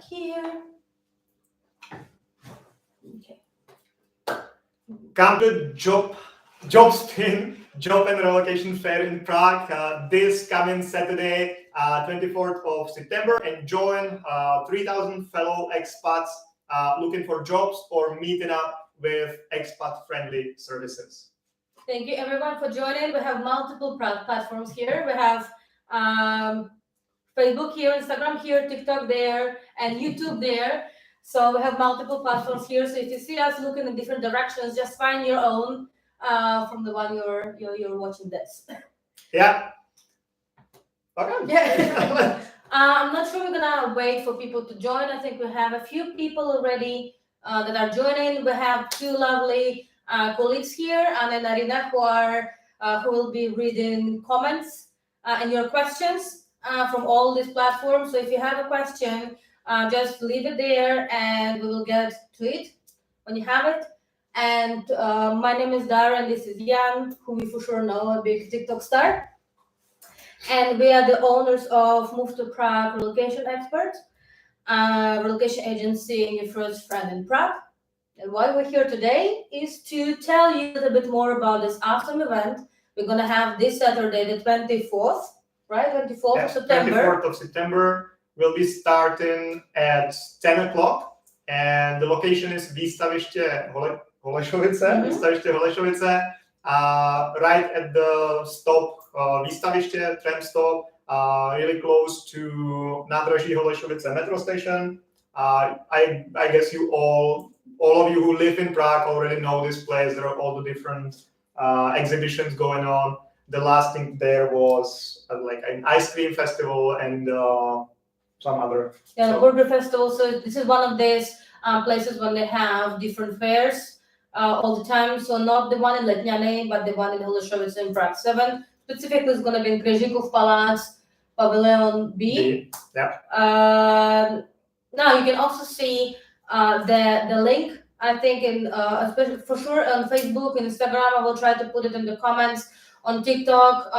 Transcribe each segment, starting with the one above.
start here. Okay. Come to JobSpin, Job and Relocation Fair in Prague this coming Saturday, 24th of September, and join 3,000 fellow expats looking for jobs or meeting up with expat-friendly services. Thank you everyone for joining. We have multiple platforms here. We have Facebook here, Instagram here, TikTok there, and YouTube there. So we have multiple platforms here. So if you see us looking in different directions, just find your own from the one you're watching this. Yeah. Okay. Yeah. I'm not sure we're gonna wait for people to join. I think we have a few people already that are joining. We have two lovely colleagues here, Anna and Arina, who will be reading comments and your questions from all these platforms. So if you have a question, just leave it there and we will get to it when you have it. And my name is Dara and this is Jan, whom you for sure know, a big TikTok star. And we are the owners of Move to Prague Relocation Experts, relocation agency and your first friend in Prague. And why we're here today is to tell you a little bit more about this awesome event we're going to have this Saturday, the 24th, right? 24th of September. 24th of September. We'll be starting at 10 o'clock. And the location is Výstaviště Holešovice. Výstaviště Holešovice. Right at the stop, Výstaviště, tram stop, really close to Nádraží Holešovice metro station. I guess you all of you who live in Prague already know this place. There are all the different exhibitions going on. The last thing there was like an ice cream festival and some other. Yeah, the burger festival. So this is one of these places when they have different fairs all the time. So not the one in Letňany, but the one in Holešovice in Prague 7. Specifically, it's going to be in Křižíkův Palác, Pavilion B. Yeah. Now you can also see the link. I think especially for sure on Facebook and Instagram. I will try to put it in the comments. On TikTok,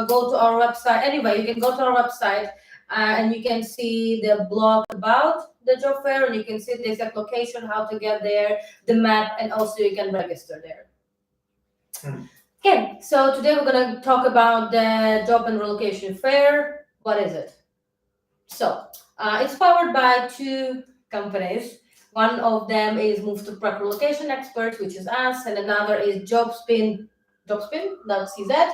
go to our website. Anyway, you can go to our website and you can see the blog about the job fair, and you can see the exact location, how to get there, the map, and also you can register there. Okay, so today we're going to talk about the job and relocation fair. What is it? So it's powered by two companies. One of them is Move to Prague Relocation Experts, which is us, and another is JobSpin. JobSpin.cz,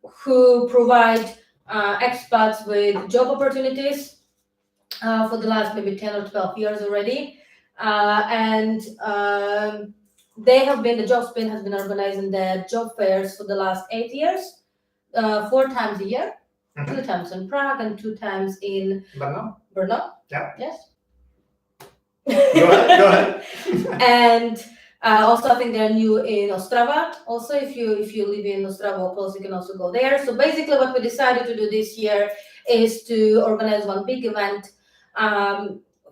who provide expats with job opportunities for the last maybe 10 or 12 years already. And they have been, the JobSpin has been organizing the job fairs for the last 8 years, 4 times a year, 2 times in Prague and 2 times in Brno. Yeah. Yes. Go ahead. And also, I think they're new in Ostrava. Also, if you live in Ostrava or close, you can also go there. So basically, what we decided to do this year is to organize one big event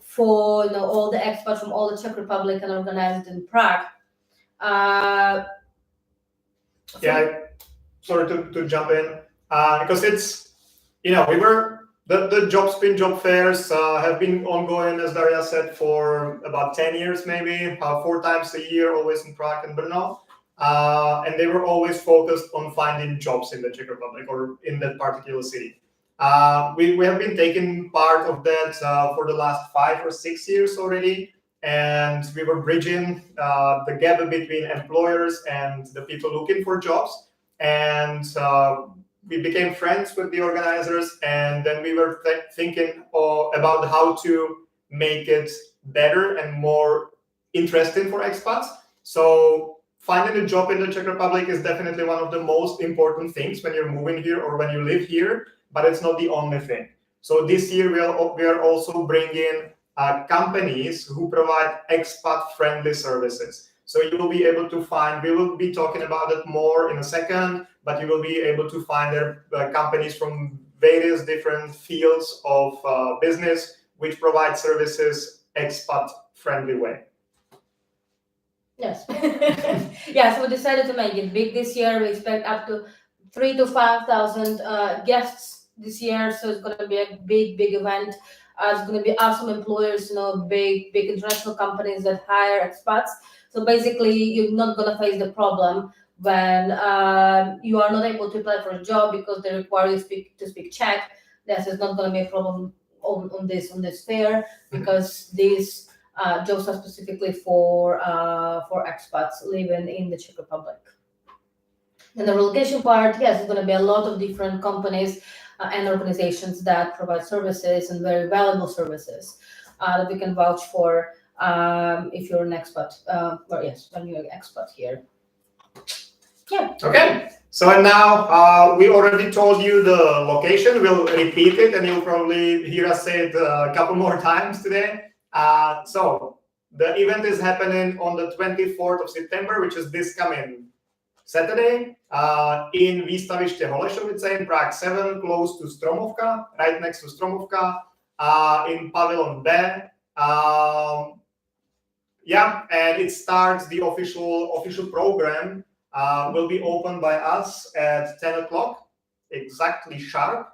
for all the expats from all the Czech Republic and organized in Prague. Sorry to jump in because it's the JobSpin job fairs have been ongoing, as Daria said, for about 10 years, maybe 4 times a year, always in Prague and Brno. And they were always focused on finding jobs in the Czech Republic or in that particular city. We have been taking part of that for the last 5 or 6 years already. And we were bridging the gap between employers and the people looking for jobs. And we became friends with the organizers, and then we were thinking about how to make it better and more interesting for expats. So finding a job in the Czech Republic is definitely one of the most important things when you're moving here or when you live here, but it's not the only thing. So this year we are also bringing companies who provide expat-friendly services. So you will be able to find, we will be talking about it more in a second, but you will be able to find their companies from various different fields of business, which provide services expat-friendly way. Yes. Yeah, so we decided to make it big this year. We expect up to 3,000 to 5,000 guests this year, so it's going to be a big event. It's going to be awesome employers, big international companies that hire expats. So basically, you're not going to face the problem when you are not able to apply for a job because they require you to speak Czech. This is not going to be a problem on this fair, because these jobs are specifically for expats living in the Czech Republic. And the relocation part, yes, it's going to be a lot of different companies and organizations that provide services, and very valuable services that we can vouch for if you're an expat. When you're an expat here. Yeah. Okay. So now we already told you the location. We'll repeat it, and you'll probably hear us say it a couple more times today. So the event is happening on the 24th of September, which is this coming Saturday, in Výstaviště Holešovice in Prague 7, close to Stromovka, right next to Stromovka, in Pavilion B. And it starts, the official program will be opened by us at 10 o'clock, exactly sharp,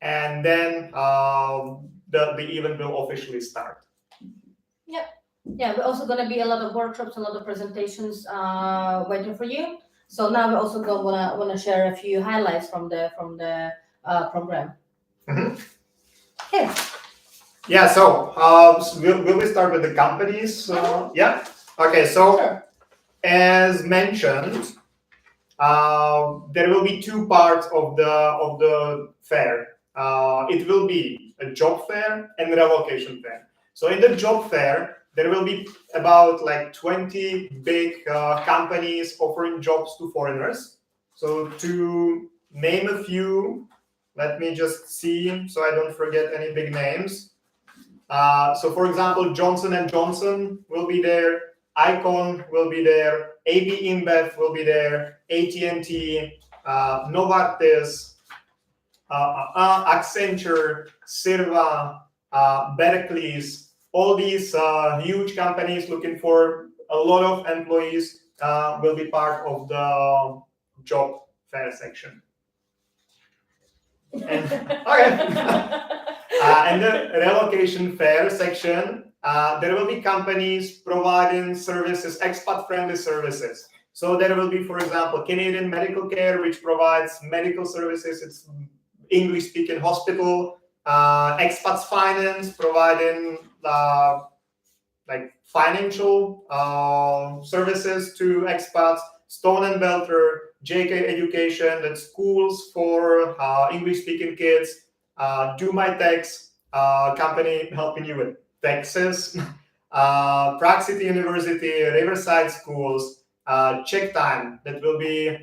and then the event will officially start. Yeah, we're also going to be a lot of workshops, a lot of presentations waiting for you. So now we also want to share a few highlights from the program. Okay. Yeah. So will we start with the companies? Yeah. Okay. So Sure. As mentioned, there will be two parts of the fair. It will be a job fair and relocation fair. So in the job fair, there will be about 20 big companies offering jobs to foreigners. So to name a few, let me just see so I don't forget any big names. So for example, Johnson & Johnson will be there, Icon will be there, AB InBev will be there, AT&T, Novartis, Accenture, Sirva, Berkeley's. All these huge companies looking for a lot of employees will be part of the job fair section. And the relocation fair section, there will be companies providing services, expat-friendly services. So there will be, for example, Canadian Medical Care, which provides medical services. It's English-speaking hospital. Expats Finance, providing financial services to expats. Stone & Belter, JK Education, that's schools for English-speaking kids. Do My Tax, company helping you with taxes. Prague City University, Riverside Schools, Czech Time, that will be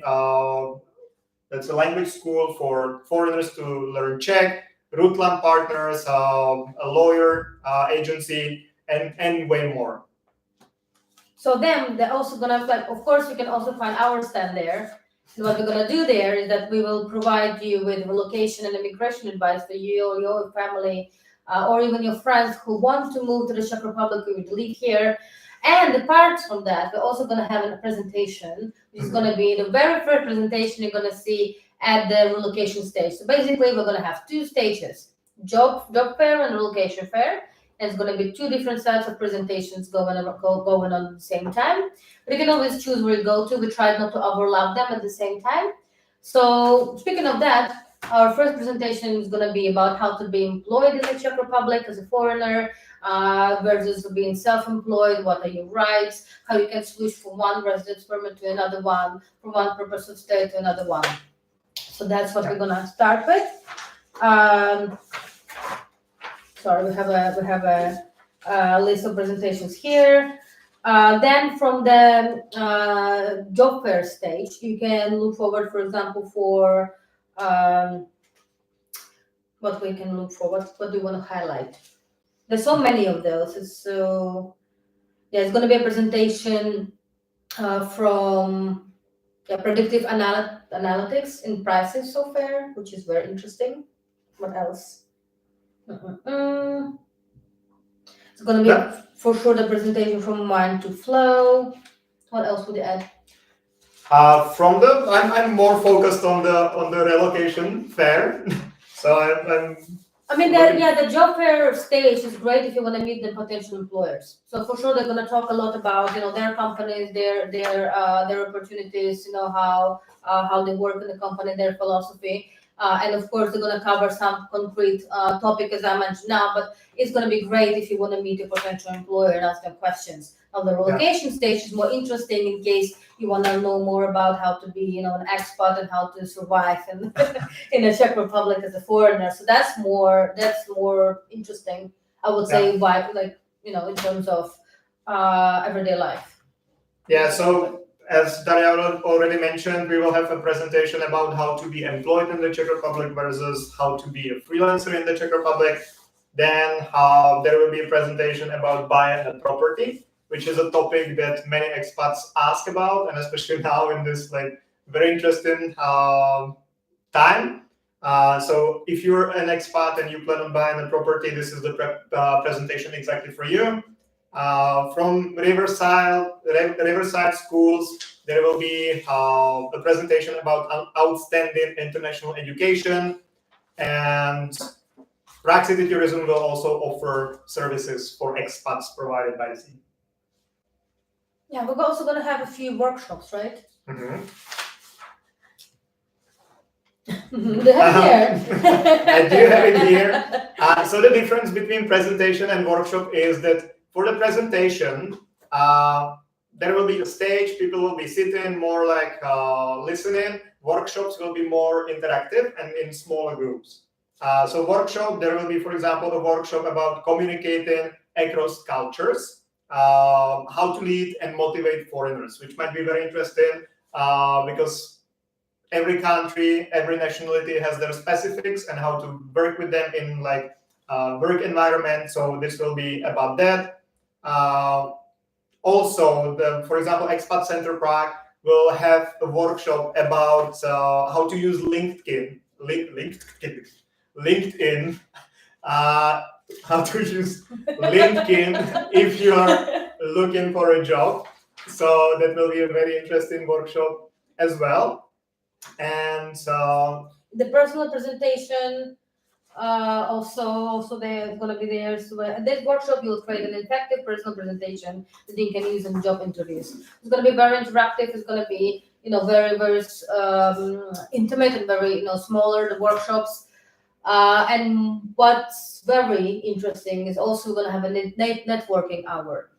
that's a language school for foreigners to learn Czech. Rutland Partners, a lawyer agency, and way more. So then they're also gonna of course you can also find our stand there. And what we're gonna do there is that we will provide you with relocation and immigration advice for you or your family, or even your friends who want to move to the Czech Republic or to live here. And apart from that, we're also gonna have a presentation, which is gonna be the very first presentation you're gonna see at the relocation stage. So basically, we're going to have two stages: job fair and relocation fair. And it's going to be two different sets of presentations going on at the same time. But you can always choose where you go to. We try not to overlap them at the same time. So speaking of that, our first presentation is going to be about how to be employed in the Czech Republic as a foreigner versus being self-employed. What are your rights? How you can switch from one residence permit to another one, from one purpose of stay to another one. So that's what we're gonna start with. Sorry, we have a list of presentations here. Then from the job fair stage, you can look forward, for example, for what we can look for. What do you want to highlight? There's so many of those. It's going to be a presentation from predictive analytics in pricing software, which is very interesting. What else? It's going to be for sure the presentation from mind to flow. What else would you add? I'm more focused on the relocation fair. So I'm I mean, the job fair stage is great if you want to meet the potential employers. So for sure, they're going to talk a lot about their companies, their opportunities, how they work in the company, their philosophy, and of course they're going to cover some concrete topic as I mentioned now. But it's going to be great if you want to meet a potential employer and ask them questions. Now the relocation stage is more interesting in case you want to know more about how to be an expat and how to survive and in the Czech Republic as a foreigner. So that's more interesting, I would say, why in terms of everyday life. Yeah, so as Daria already mentioned, we will have a presentation about how to be employed in the Czech Republic versus how to be a freelancer in the Czech Republic. Then there will be a presentation about buying a property, which is a topic that many expats ask about, and especially now in this very interesting time. So if you're an expat and you plan on buying a property, this is the presentation exactly for you. From Riverside schools, there will be a presentation about outstanding international education, and Prague City Tourism will also offer services for expats provided by the city. Yeah, we're also going to have a few workshops, right? Mm-hmm. Do you have it here? I do have it here. So the difference between presentation and workshop is that for the presentation, there will be a stage, people will be sitting more listening. Workshops will be more interactive and in smaller groups. So workshop, there will be, for example, a workshop about communicating across cultures, how to lead and motivate foreigners, which might be very interesting because every country, every nationality has their specifics and how to work with them in work environment. So this will be about that. Also, for example, Expat Center Prague will have a workshop about how to use LinkedIn, how to use LinkedIn if you are looking for a job. So that will be a very interesting workshop as well. And the personal presentation also they're going to be there. So at this workshop, you'll create an effective personal presentation that you can use in job interviews. It's going to be very interactive. It's going to be very very intimate and very smaller, the workshops. And what's very interesting is also going to have a networking hour.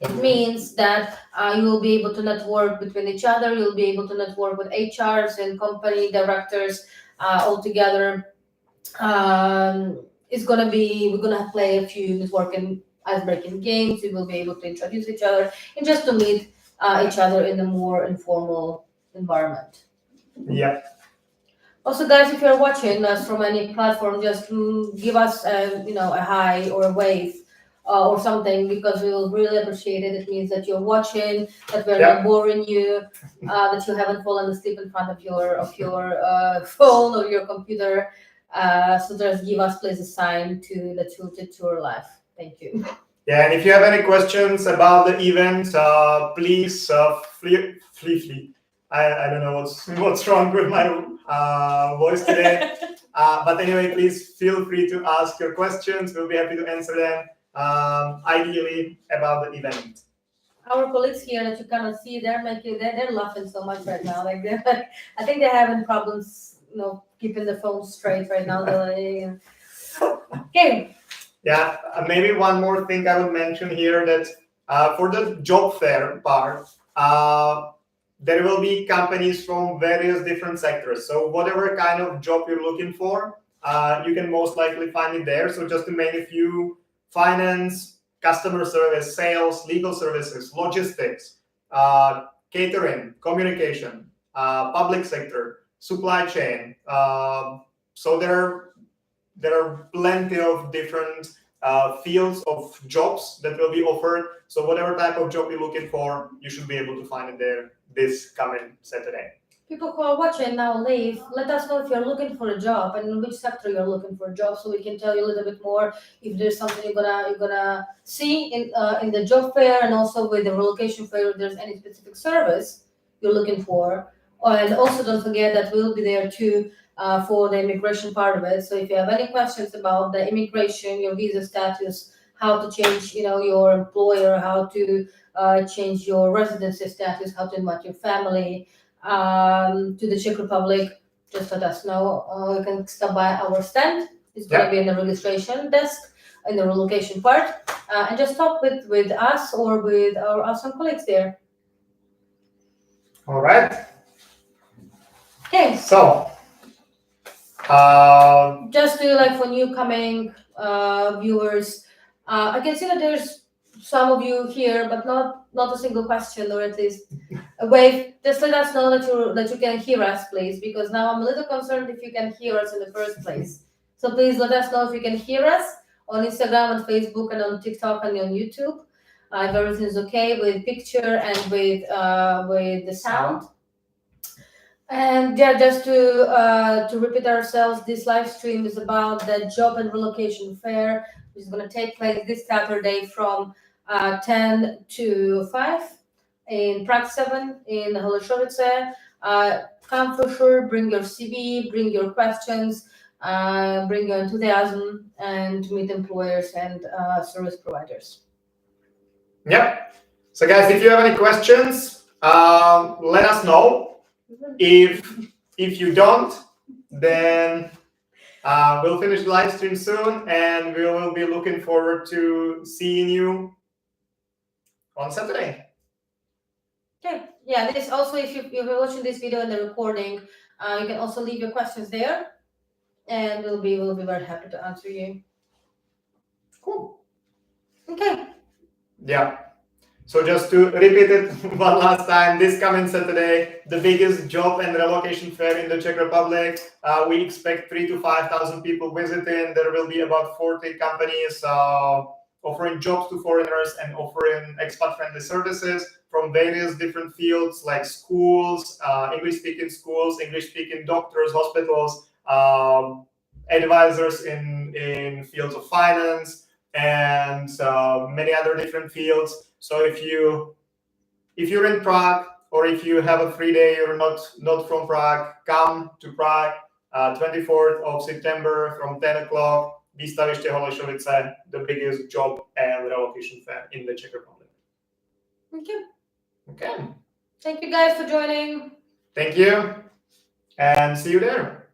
It means that you will be able to network between each other. You'll be able to network with HRs and company directors all together. We're gonna play a few networking icebreaking games. We will be able to introduce each other and just to meet each other in a more informal environment. Yeah. Also, guys, if you're watching us from any platform, just give us a hi or a wave or something, because we will really appreciate it. It means that you're watching, that we're not boring you, that you haven't fallen asleep in front of your phone or your computer. So just give us please a sign that you're live. Thank you. Yeah, and if you have any questions about the event, please flee. I don't know what's wrong with my voice today. But anyway, please feel free to ask your questions. We'll be happy to answer them, ideally about the event. Our colleagues here that you cannot see, they're laughing so much right now. I think they're having problems, keeping the phone straight right now. Okay. Yeah, maybe one more thing I would mention here, that for the job fair part, there will be companies from various different sectors. So whatever kind of job you're looking for, you can most likely find it there. So just to name a few: finance, customer service, sales, legal services, logistics, catering, communication, public sector, supply chain. So there are plenty of different fields of jobs that will be offered. So whatever type of job you're looking for, you should be able to find it there this coming Saturday. People who are watching now, leave. Let us know if you're looking for a job and in which sector you're looking for a job, so we can tell you a little bit more if there's something you're gonna see in the job fair, and also with the relocation fair, if there's any specific service you're looking for. And also don't forget that we'll be there too for the immigration part of it. So if you have any questions about the immigration, your visa status, how to change, your employer, how to change your residency status, how to invite your family to the Czech Republic, just let us know. You can stop by our stand. It's going to be in the registration desk in the relocation part, and just talk with us or with our awesome colleagues there. All right. Okay. So, just to for new coming viewers, I can see that there's some of you here, but not a single question, or at least a wave. Just let us know that you can hear us, please, because now I'm a little concerned if you can hear us in the first place. So please let us know if you can hear us on Instagram and Facebook and on TikTok and on YouTube. If everything's okay with picture and with the sound. And yeah, just to repeat ourselves, this live stream is about the job and relocation fair, which is going to take place this Saturday from 10 to 5 in Prague 7 in Holešovice. Come for sure, bring your CV, bring your questions, bring your enthusiasm, and meet employers and service providers. Yep. So guys, if you have any questions, let us know. If you don't, then we'll finish the live stream soon, and we will be looking forward to seeing you on Saturday. Okay. Yeah. This also, if you're watching this video and the recording, you can also leave your questions there, and we'll be very happy to answer you. Cool. Okay. Yeah. So just to repeat it one last time, this coming Saturday, the biggest job and relocation fair in the Czech Republic. We expect 3,000 to 5,000 people visiting. There will be about 40 companies offering jobs to foreigners and offering expat-friendly services from various different fields like schools, English-speaking schools, English-speaking doctors, hospitals, advisors in fields of finance, and many other different fields. So if you're in Prague, or if you have a free day, you're not from Prague, come to Prague, 24th of September from 10 o'clock, Výstaviště Holešovice, the biggest job and relocation fair in the Czech Republic. Okay. Thank you guys for joining. Thank you, and see you there.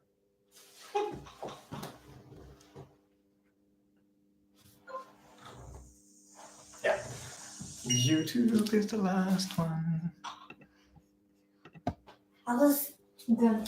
Yeah. YouTube is the last one. I was done.